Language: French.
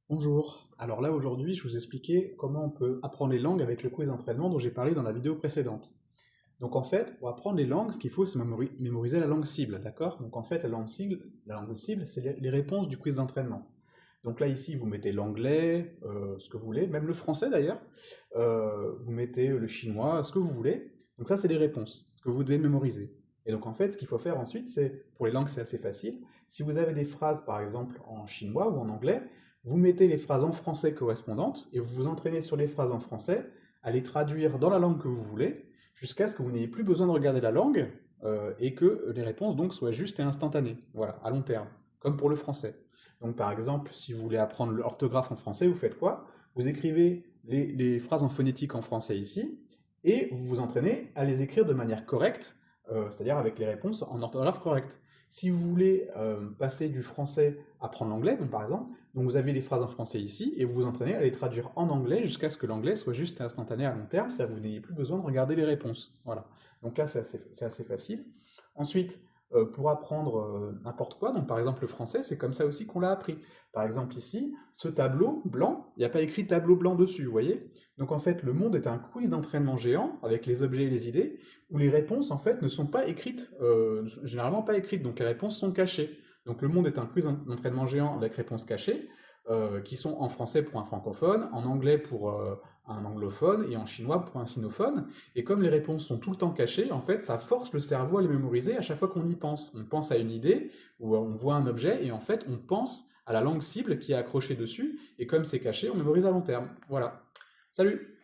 Bonjour. Alors là aujourd'hui, je vous expliquais comment on peut apprendre les langues avec le quiz d'entraînement dont j'ai parlé dans la vidéo précédente. Donc en fait, pour apprendre les langues, ce qu'il faut, c'est mémoriser la langue cible, d'accord? Donc en fait, la langue cible, c'est les réponses du quiz d'entraînement. Donc là ici, vous mettez l'anglais, ce que vous voulez, même le français d'ailleurs. Vous mettez le chinois, ce que vous voulez. Donc ça, c'est les réponses que vous devez mémoriser. Et donc en fait, ce qu'il faut faire ensuite, c'est, pour les langues, c'est assez facile. Si vous avez des phrases, par exemple, en chinois ou en anglais, vous mettez les phrases en français correspondantes et vous vous entraînez sur les phrases en français à les traduire dans la langue que vous voulez jusqu'à ce que vous n'ayez plus besoin de regarder la langue et que les réponses donc soient justes et instantanées, voilà, à long terme, comme pour le français. Donc par exemple, si vous voulez apprendre l'orthographe en français, vous faites quoi? Vous écrivez les phrases en phonétique en français ici, et vous vous entraînez à les écrire de manière correcte, c'est-à-dire avec les réponses en orthographe correcte. Si vous voulez passer du français à apprendre l'anglais, par exemple, donc vous avez les phrases en français ici, et vous vous entraînez à les traduire en anglais jusqu'à ce que l'anglais soit juste et instantané à long terme, c'est-à-dire que vous n'ayez plus besoin de regarder les réponses. Voilà. Donc là, c'est assez facile. Ensuite, pour apprendre n'importe quoi, donc par exemple le français, c'est comme ça aussi qu'on l'a appris. Par exemple ici, ce tableau blanc, il n'y a pas écrit tableau blanc dessus, vous voyez? Donc en fait, le monde est un quiz d'entraînement géant avec les objets et les idées, où les réponses en fait ne sont pas écrites, généralement pas écrites, donc les réponses sont cachées. Donc le monde est un quiz d'entraînement géant avec réponses cachées, qui sont en français pour un francophone, en anglais pour un anglophone et en chinois pour un sinophone. Et comme les réponses sont tout le temps cachées, en fait, ça force le cerveau à les mémoriser à chaque fois qu'on y pense. On pense à une idée ou on voit un objet et en fait, on pense à la langue cible qui est accrochée dessus. Et comme c'est caché, on mémorise à long terme. Voilà. Salut!